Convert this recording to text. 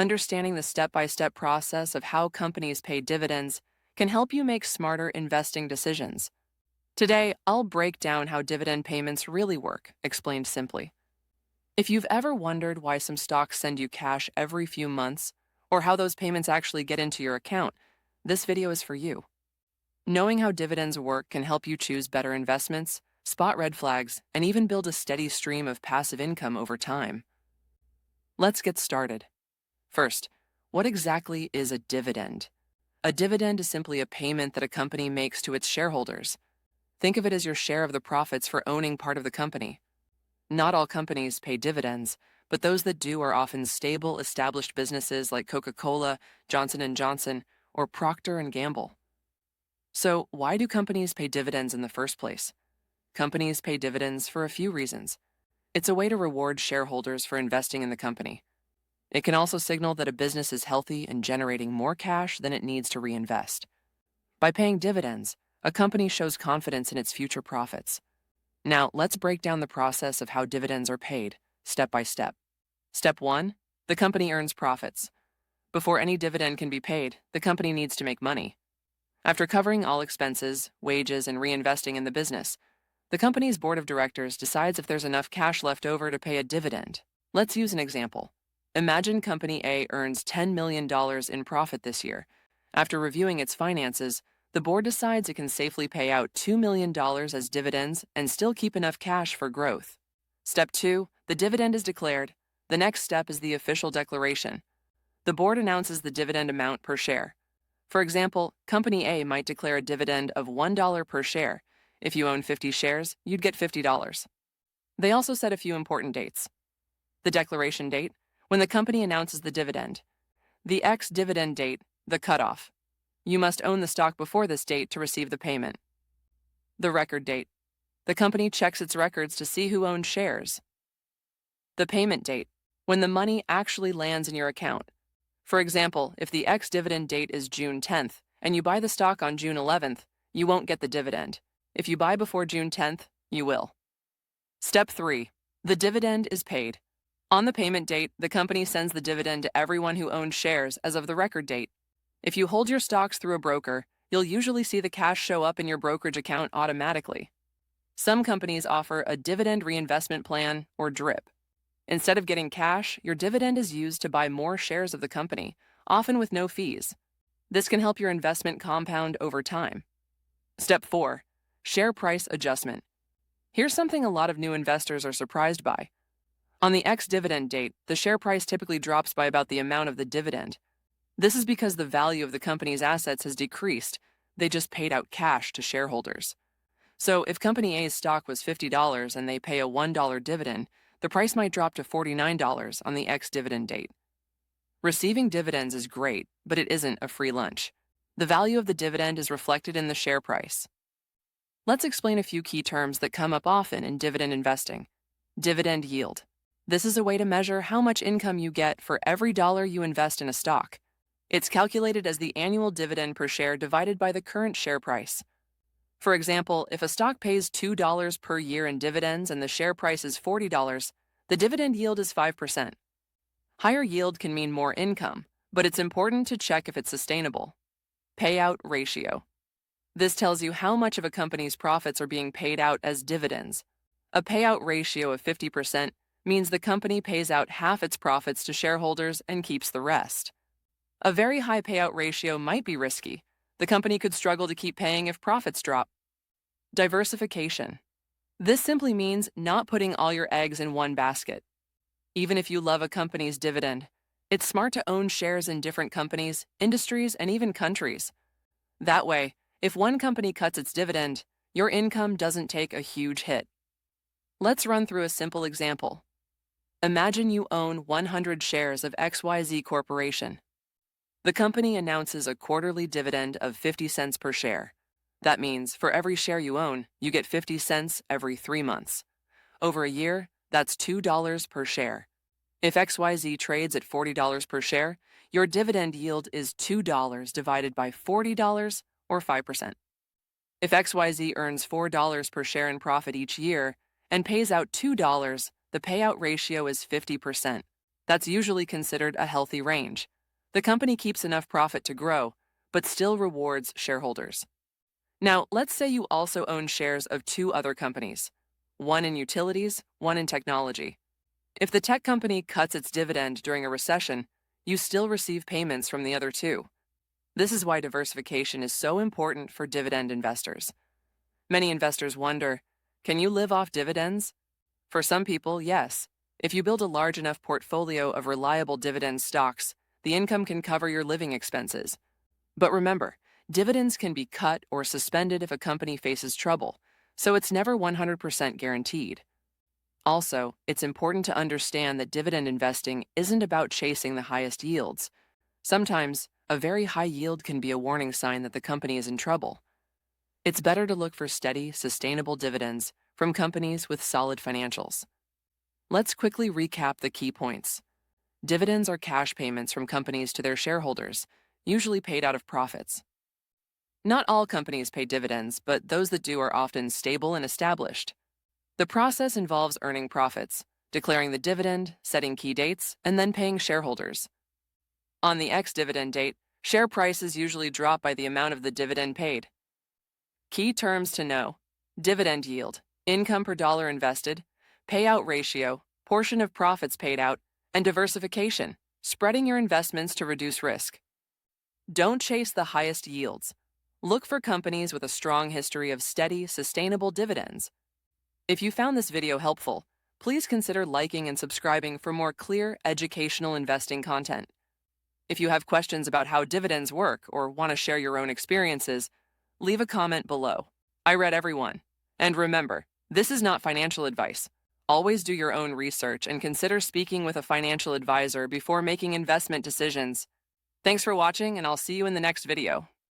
Understanding the step-by-step process of how companies pay dividends can help you make smarter investing decisions. Today, I'll break down how dividend payments really work, explained simply. If you've ever wondered why some stocks send you cash every few months, or how those payments actually get into your account, this video is for you. Knowing how dividends work can help you choose better investments, spot red flags, and even build a steady stream of passive income over time. Let's get started. First, what exactly is a dividend? A dividend is simply a payment that a company makes to its shareholders. Think of it as your share of the profits for owning part of the company. Not all companies pay dividends, but those that do are often stable, established businesses like Coca-Cola, Johnson & Johnson, or Procter & Gamble. So, why do companies pay dividends in the first place? Companies pay dividends for a few reasons. It's a way to reward shareholders for investing in the company. It can also signal that a business is healthy and generating more cash than it needs to reinvest. By paying dividends, a company shows confidence in its future profits. Now, let's break down the process of how dividends are paid, step by step. Step 1, the company earns profits. Before any dividend can be paid, the company needs to make money. After covering all expenses, wages, and reinvesting in the business, the company's board of directors decides if there's enough cash left over to pay a dividend. Let's use an example. Imagine Company A earns $10 million in profit this year. After reviewing its finances, the board decides it can safely pay out $2 million as dividends and still keep enough cash for growth. Step 2, the dividend is declared. The next step is the official declaration. The board announces the dividend amount per share. For example, Company A might declare a dividend of $1 per share. If you own 50 shares, you'd get $50. They also set a few important dates. The declaration date, when the company announces the dividend. The ex-dividend date, the cutoff. You must own the stock before this date to receive the payment. The record date. The company checks its records to see who owns shares. The payment date, when the money actually lands in your account. For example, if the ex-dividend date is June 10th and you buy the stock on June 11th, you won't get the dividend. If you buy before June 10th, you will. Step 3. The dividend is paid. On the payment date, the company sends the dividend to everyone who owns shares as of the record date. If you hold your stocks through a broker, you'll usually see the cash show up in your brokerage account automatically. Some companies offer a dividend reinvestment plan, or DRIP. Instead of getting cash, your dividend is used to buy more shares of the company, often with no fees. This can help your investment compound over time. Step 4. Share price adjustment. Here's something a lot of new investors are surprised by. On the ex-dividend date, the share price typically drops by about the amount of the dividend. This is because the value of the company's assets has decreased. They just paid out cash to shareholders. So if Company A's stock was $50 and they pay a $1 dividend, the price might drop to $49 on the ex-dividend date. Receiving dividends is great, but it isn't a free lunch. The value of the dividend is reflected in the share price. Let's explain a few key terms that come up often in dividend investing. Dividend yield. This is a way to measure how much income you get for every dollar you invest in a stock. It's calculated as the annual dividend per share divided by the current share price. For example, if a stock pays $2 per year in dividends and the share price is $40, the dividend yield is 5%. Higher yield can mean more income, but it's important to check if it's sustainable. Payout ratio. This tells you how much of a company's profits are being paid out as dividends. A payout ratio of 50% means the company pays out half its profits to shareholders and keeps the rest. A very high payout ratio might be risky. The company could struggle to keep paying if profits drop. Diversification. This simply means not putting all your eggs in one basket. Even if you love a company's dividend, it's smart to own shares in different companies, industries, and even countries. That way, if one company cuts its dividend, your income doesn't take a huge hit. Let's run through a simple example. Imagine you own 100 shares of XYZ Corporation. The company announces a quarterly dividend of 50 cents per share. That means for every share you own, you get 50 cents every 3 months. Over a year, that's $2 per share. If XYZ trades at $40 per share, your dividend yield is $2 divided by $40, or 5%. If XYZ earns $4 per share in profit each year and pays out $2, the payout ratio is 50%. That's usually considered a healthy range. The company keeps enough profit to grow, but still rewards shareholders. Now, let's say you also own shares of two other companies, one in utilities, one in technology. If the tech company cuts its dividend during a recession, you still receive payments from the other two. This is why diversification is so important for dividend investors. Many investors wonder, can you live off dividends? For some people, yes. If you build a large enough portfolio of reliable dividend stocks, the income can cover your living expenses. But remember, dividends can be cut or suspended if a company faces trouble, so it's never 100% guaranteed. Also, it's important to understand that dividend investing isn't about chasing the highest yields. Sometimes, a very high yield can be a warning sign that the company is in trouble. It's better to look for steady, sustainable dividends from companies with solid financials. Let's quickly recap the key points. Dividends are cash payments from companies to their shareholders, usually paid out of profits. Not all companies pay dividends, but those that do are often stable and established. The process involves earning profits, declaring the dividend, setting key dates, and then paying shareholders. On the ex-dividend date, share prices usually drop by the amount of the dividend paid. Key terms to know: dividend yield, income per dollar invested, payout ratio, portion of profits paid out, and diversification, spreading your investments to reduce risk. Don't chase the highest yields. Look for companies with a strong history of steady, sustainable dividends. If you found this video helpful, please consider liking and subscribing for more clear, educational investing content. If you have questions about how dividends work or want to share your own experiences, leave a comment below. I read everyone. And remember, this is not financial advice. Always do your own research and consider speaking with a financial advisor before making investment decisions. Thanks for watching, and I'll see you in the next video.